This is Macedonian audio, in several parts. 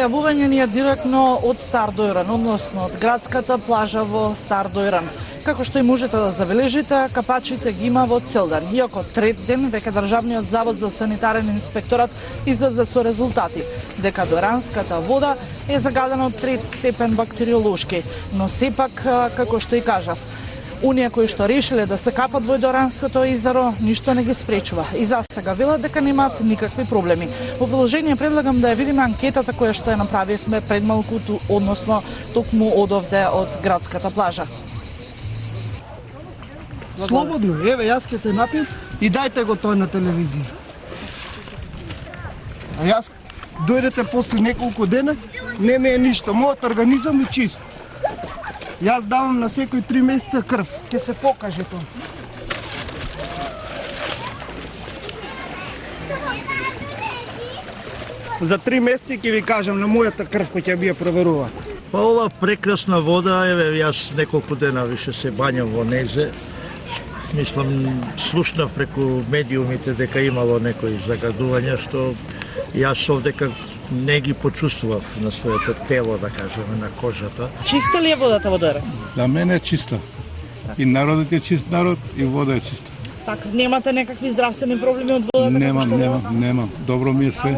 јавување ни е директно од Стар Дојран, односно од градската плажа во Стар Дојран. Како што и можете да забележите, капачите ги има во цел ден. Иако трет ден, веќе Државниот завод за санитарен инспекторат излезе со резултати, дека дојранската вода е загадена од трет степен бактериолошки. Но сепак, како што и кажав, оние кои што решиле да се капат во Дојранското езеро, ништо не ги спречува. И за сега велат дека немаат никакви проблеми. Во продолжение предлагам да ја видиме анкетата која што ја направивме пред малку, односно токму одовде од градската плажа. Слободно, еве јас ќе се напијам и дајте го тој на телевизија. А јас дојдете после неколку дена, не ме е ништо, мојот организам е чист. Јас давам на секој 3 месеца крв, ќе се покаже тоа. За 3 месеци ќе ви кажам на мојата крв која ќе би ја проверува. Па ова прекрасна вода, еве јас неколку дена више се бањам во незе. Мислам, слушнав преку медиумите дека имало некои загадувања што јас овдека не ги почувствував на своето тело, да кажеме, на кожата. Чиста ли е водата во Дојран? За мене е чиста. И народот е чист народ, и вода е чиста. Така, немате некакви здравствени проблеми од водата? Немам. Добро ми е све.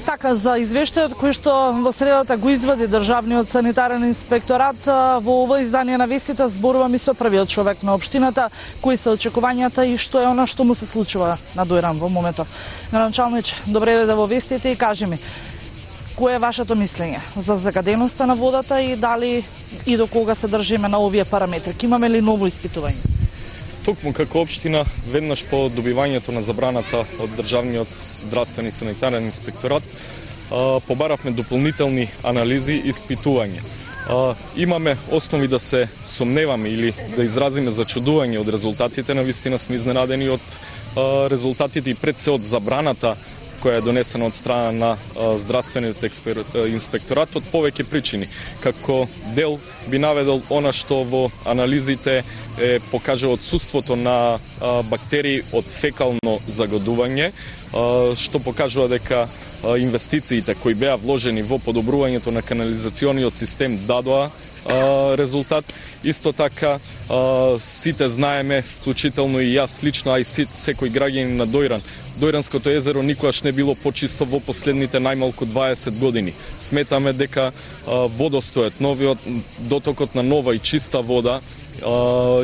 Така, за извештајот кој што во средата го извади Државниот санитарен инспекторат, во ова издание на вестите зборувам и со првиот човек на општината, кои се очекувањата и што е она што му се случува на Дојран во моментов. Градоначалнич, добре дојде во вестите и кажи ми, кое е вашето мислење за загаденоста на водата и дали и до кога се држиме на овие параметри? Имаме ли ново испитување? Токму како општина, веднаш по добивањето на забраната од Државниот здравствен и санитарен инспекторат, побаравме дополнителни анализи и испитувања. Имаме основи да се сомневаме или да изразиме зачудување од резултатите, навистина сме изненадени од резултатите и пред се од забраната која е донесена од страна на здравствениот инспекторат од повеќе причини. Како дел би наведел она што во анализите покажа отсуството на бактерии од фекално загадување, што покажува дека инвестициите кои беа вложени во подобрувањето на канализациониот систем дадоа резултат. Исто така, сите знаеме, вклучително и јас лично, а и секој граѓанин на Дојран, Дојранското езеро никогаш не било почисто во последните најмалку 20 години. Сметаме дека водостојот, новиот дотокот на нова и чиста вода,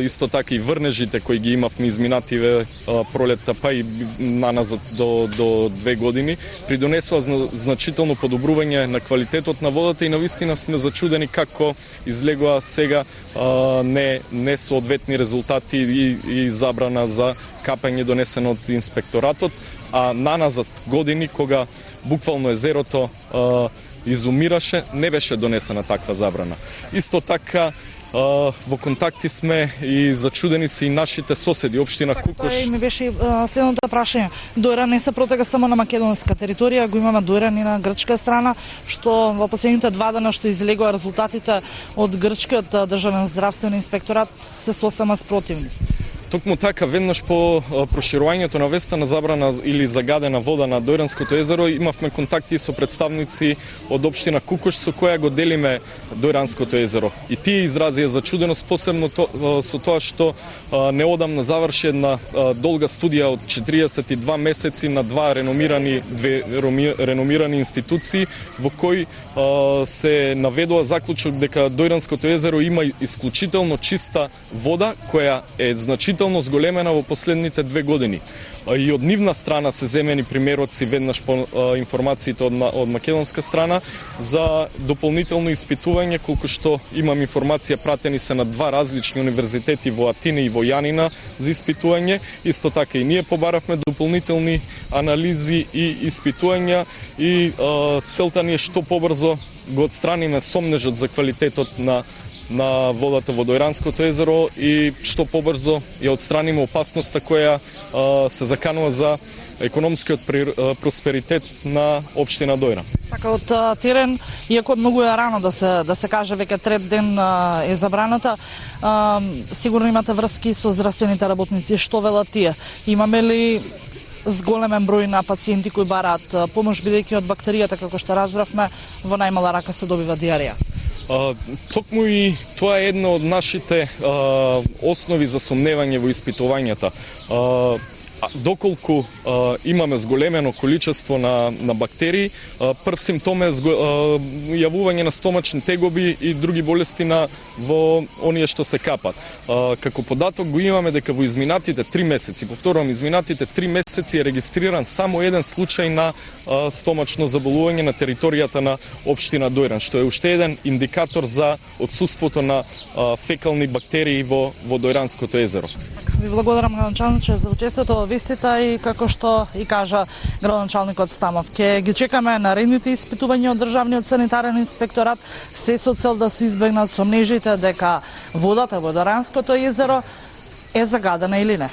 исто така и врнежите кои ги имавме изминативе пролетта па и наназад до 2 години, придонесува значително подобрување на квалитетот на водата и навистина сме зачудени како излегува сега несоодветни резултати и забрана за капање донесено од инспекторатот, а наназад години кога буквално езерото изумираше, не беше донесена таква забрана. Исто така во контакти сме и зачудени се и нашите соседи, општина Кукуш. Тоа ми беше следното прашање. Дојран не се протега само на македонска територија, го имаме Дојран и на грчка страна, што во последните 2 дена што излегува резултатите од грчкиот државен здравствен инспекторат се сосема спротивни. Токму така, веднаш по проширувањето на веста на забрана или загадена вода на Дојранското езеро, имавме контакти со представници од општина Кукуш со која го делиме Дојранското езеро. И тие изразија зачуденост посебно со тоа што неодамна заврши една долга студија од 42 месеци на две реномирани институции во кои се наведува заклучок дека Дојранското езеро има исклучително чиста вода која е значително зголемена во последните 2 години. И од нивна страна се земени примероци веднаш по информациите од македонска страна за дополнително испитување, колку што имам информација пратени се на 2 различни универзитети во Атина и во Јанина за испитување. Исто така и ние побаравме дополнителни анализи и испитувања и целта ни е што побрзо го отстраниме сомнежот за квалитетот на водата во Дојранското езеро и што побрзо ја отстраниме опасноста која се заканува за економскиот просперитет на општина Дојран. Така од терен, иако многу е рано да се каже веќе трет ден е забраната, сигурно имате врски со здравствените работници, што велат тие? Имаме ли зголемен број на пациенти кои бараат помош, бидејќи од бактеријата, како што разбравме, во најмала рака се добива диарија. Токму и тоа е една од нашите основи за сомневање во испитувањата. Доколку имаме зголемено количество на бактерии, прв симптом е јавување на стомачни тегоби и други болести во оние што се капат. Како податок го имаме дека во изминатите 3 месеци, повторувам, изминатите 3 месеци е регистриран само еден случај на стомачно заболување на територијата на општина Дојран, што е уште еден индикатор за отсуството на фекални бактерии во Дојранското езеро. Ви благодарам, градоначалниче, за учествието во вестите и како што и кажа градоначалникот Стамов. Ќе ги чекаме наредните испитувања од Државниот санитарен инспекторат, се со цел да се избегнат сомнежите дека водата во Дојранското езеро е загадена или не.